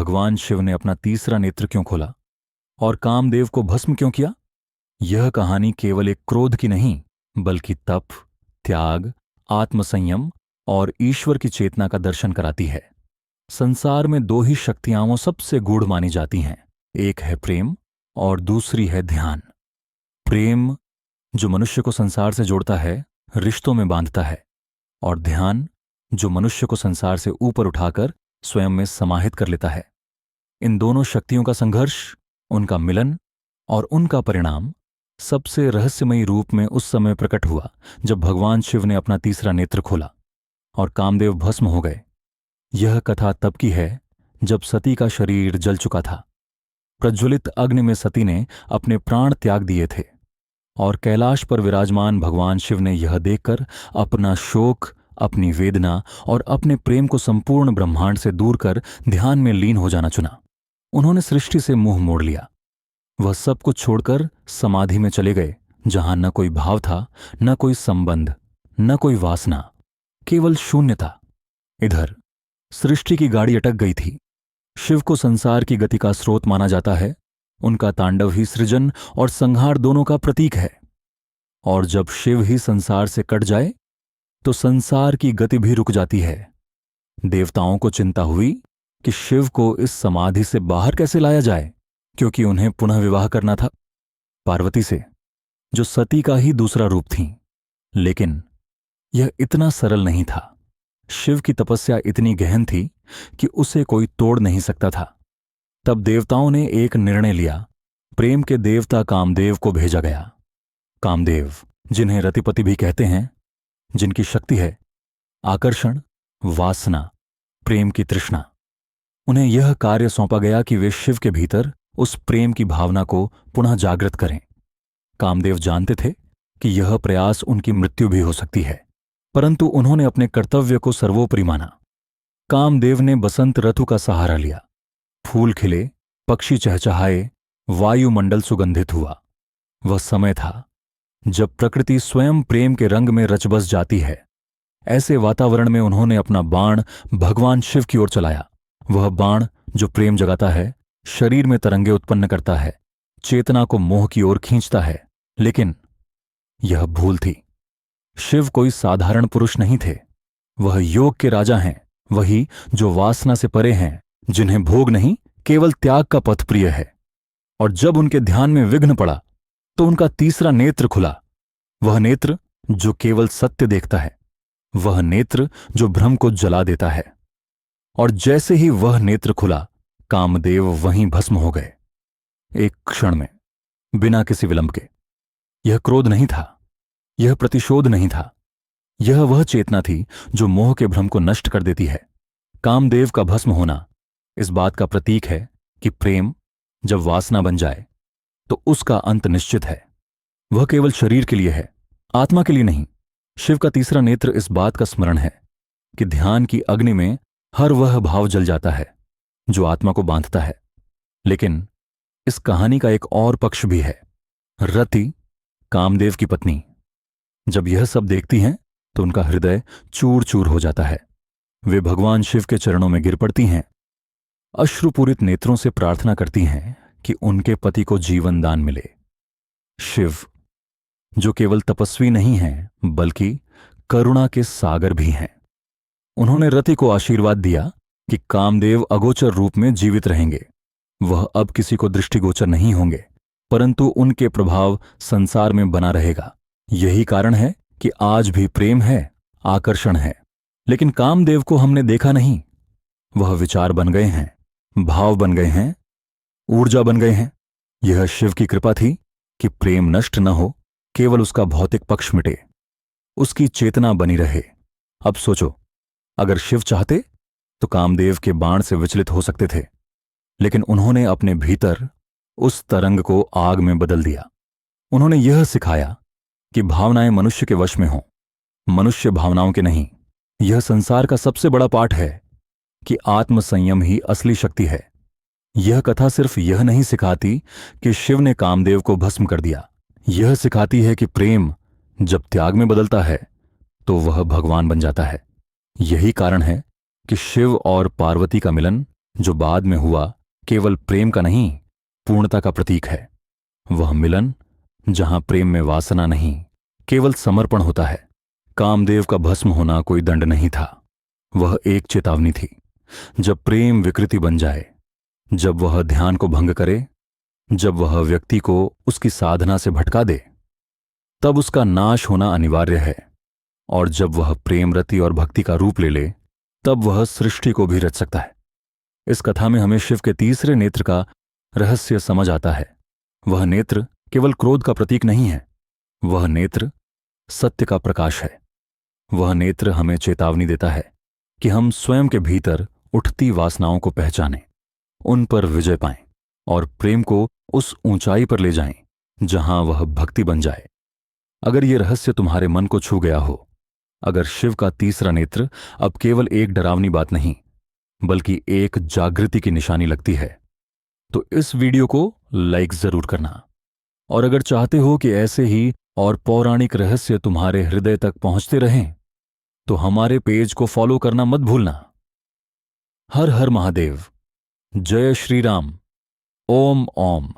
भगवान शिव ने अपना तीसरा नेत्र क्यों खोला और कामदेव को भस्म क्यों किया? यह कहानी केवल एक क्रोध की नहीं, बल्कि तप, त्याग, आत्मसंयम और ईश्वर की चेतना का दर्शन कराती है। संसार में दो ही शक्तियां सबसे गूढ़ मानी जाती हैं, एक है प्रेम और दूसरी है ध्यान। प्रेम जो मनुष्य को संसार से जोड़ता है, रिश्तों में बांधता है, और ध्यान जो मनुष्य को संसार से ऊपर उठाकर स्वयं में समाहित कर लेता है। इन दोनों शक्तियों का संघर्ष, उनका मिलन और उनका परिणाम सबसे रहस्यमयी रूप में उस समय प्रकट हुआ जब भगवान शिव ने अपना तीसरा नेत्र खोला और कामदेव भस्म हो गए। यह कथा तब की है जब सती का शरीर जल चुका था। प्रज्वलित अग्नि में सती ने अपने प्राण त्याग दिए थे और कैलाश पर विराजमान भगवान शिव ने यह देखकर अपना शोक, अपनी वेदना और अपने प्रेम को संपूर्ण ब्रह्मांड से दूर कर ध्यान में लीन हो जाना चुना। उन्होंने सृष्टि से मुंह मोड़ लिया। वह सब कुछ छोड़कर समाधि में चले गए, जहां न कोई भाव था, न कोई संबंध, न कोई वासना, केवल शून्यता। इधर सृष्टि की गाड़ी अटक गई थी। शिव को संसार की गति का स्रोत माना जाता है। उनका तांडव ही सृजन और संहार दोनों का प्रतीक है। और जब शिव ही संसार से कट जाए तो संसार की गति भी रुक जाती है। देवताओं को चिंता हुई कि शिव को इस समाधि से बाहर कैसे लाया जाए, क्योंकि उन्हें पुनः विवाह करना था पार्वती से, जो सती का ही दूसरा रूप थीं। लेकिन यह इतना सरल नहीं था। शिव की तपस्या इतनी गहन थी कि उसे कोई तोड़ नहीं सकता था। तब देवताओं ने एक निर्णय लिया। प्रेम के देवता कामदेव को भेजा गया। कामदेव, जिन्हें रतिपति भी कहते हैं, जिनकी शक्ति है आकर्षण, वासना, प्रेम की तृष्णा, उन्हें यह कार्य सौंपा गया कि वे शिव के भीतर उस प्रेम की भावना को पुनः जागृत करें। कामदेव जानते थे कि यह प्रयास उनकी मृत्यु भी हो सकती है, परंतु उन्होंने अपने कर्तव्य को सर्वोपरि माना। कामदेव ने बसंत ऋतु का सहारा लिया। फूल खिले, पक्षी चहचहाए, वायुमंडल सुगंधित हुआ। वह समय था जब प्रकृति स्वयं प्रेम के रंग में रचबस जाती है। ऐसे वातावरण में उन्होंने अपना बाण भगवान शिव की ओर चलाया। वह बाण जो प्रेम जगाता है, शरीर में तरंगे उत्पन्न करता है, चेतना को मोह की ओर खींचता है। लेकिन यह भूल थी। शिव कोई साधारण पुरुष नहीं थे। वह योग के राजा हैं, वही जो वासना से परे हैं, जिन्हें भोग नहीं, केवल त्याग का पथ प्रिय है। और जब उनके ध्यान में विघ्न पड़ा तो उनका तीसरा नेत्र खुला। वह नेत्र जो केवल सत्य देखता है, वह नेत्र जो भ्रम को जला देता है। और जैसे ही वह नेत्र खुला, कामदेव वहीं भस्म हो गए, एक क्षण में, बिना किसी विलंब के। यह क्रोध नहीं था, यह प्रतिशोध नहीं था, यह वह चेतना थी जो मोह के भ्रम को नष्ट कर देती है। कामदेव का भस्म होना इस बात का प्रतीक है कि प्रेम जब वासना बन जाए तो उसका अंत निश्चित है। वह केवल शरीर के लिए है, आत्मा के लिए नहीं। शिव का तीसरा नेत्र इस बात का स्मरण है कि ध्यान की अग्नि में हर वह भाव जल जाता है जो आत्मा को बांधता है। लेकिन इस कहानी का एक और पक्ष भी है। रति, कामदेव की पत्नी, जब यह सब देखती हैं तो उनका हृदय चूर चूर हो जाता है। वे भगवान शिव के चरणों में गिर पड़ती हैं, अश्रुपूरित नेत्रों से प्रार्थना करती हैं कि उनके पति को जीवन दान मिले। शिव, जो केवल तपस्वी नहीं हैं बल्कि करुणा के सागर भी हैं, उन्होंने रति को आशीर्वाद दिया कि कामदेव अगोचर रूप में जीवित रहेंगे। वह अब किसी को दृष्टिगोचर नहीं होंगे, परंतु उनके प्रभाव संसार में बना रहेगा। यही कारण है कि आज भी प्रेम है, आकर्षण है, लेकिन कामदेव को हमने देखा नहीं। वह विचार बन गए हैं, भाव बन गए हैं, ऊर्जा बन गए हैं। यह शिव की कृपा थी कि प्रेम नष्ट न हो, केवल उसका भौतिक पक्ष मिटे, उसकी चेतना बनी रहे। अब सोचो, अगर शिव चाहते तो कामदेव के बाण से विचलित हो सकते थे, लेकिन उन्होंने अपने भीतर उस तरंग को आग में बदल दिया। उन्होंने यह सिखाया कि भावनाएं मनुष्य के वश में हों, मनुष्य भावनाओं के नहीं। यह संसार का सबसे बड़ा पाठ है कि आत्मसंयम ही असली शक्ति है। यह कथा सिर्फ यह नहीं सिखाती कि शिव ने कामदेव को भस्म कर दिया, यह सिखाती है कि प्रेम जब त्याग में बदलता है तो वह भगवान बन जाता है। यही कारण है कि शिव और पार्वती का मिलन जो बाद में हुआ केवल प्रेम का नहीं, पूर्णता का प्रतीक है। वह मिलन जहां प्रेम में वासना नहीं, केवल समर्पण होता है। कामदेव का भस्म होना कोई दंड नहीं था, वह एक चेतावनी थी। जब प्रेम विकृति बन जाए, जब वह ध्यान को भंग करे, जब वह व्यक्ति को उसकी साधना से भटका दे, तब उसका नाश होना अनिवार्य है। और जब वह प्रेम रति और भक्ति का रूप ले ले, तब वह सृष्टि को भी रच सकता है। इस कथा में हमें शिव के तीसरे नेत्र का रहस्य समझ आता है। वह नेत्र केवल क्रोध का प्रतीक नहीं है, वह नेत्र सत्य का प्रकाश है। वह नेत्र हमें चेतावनी देता है कि हम स्वयं के भीतर उठती वासनाओं को पहचानें, उन पर विजय पाएं और प्रेम को उस ऊंचाई पर ले जाएं जहां वह भक्ति बन जाए। अगर यह रहस्य तुम्हारे मन को छू गया हो, अगर शिव का तीसरा नेत्र अब केवल एक डरावनी बात नहीं बल्कि एक जागृति की निशानी लगती है, तो इस वीडियो को लाइक जरूर करना। और अगर चाहते हो कि ऐसे ही और पौराणिक रहस्य तुम्हारे हृदय तक पहुंचते रहें, तो हमारे पेज को फॉलो करना मत भूलना। हर हर महादेव। जय श्री राम। ओम ओम।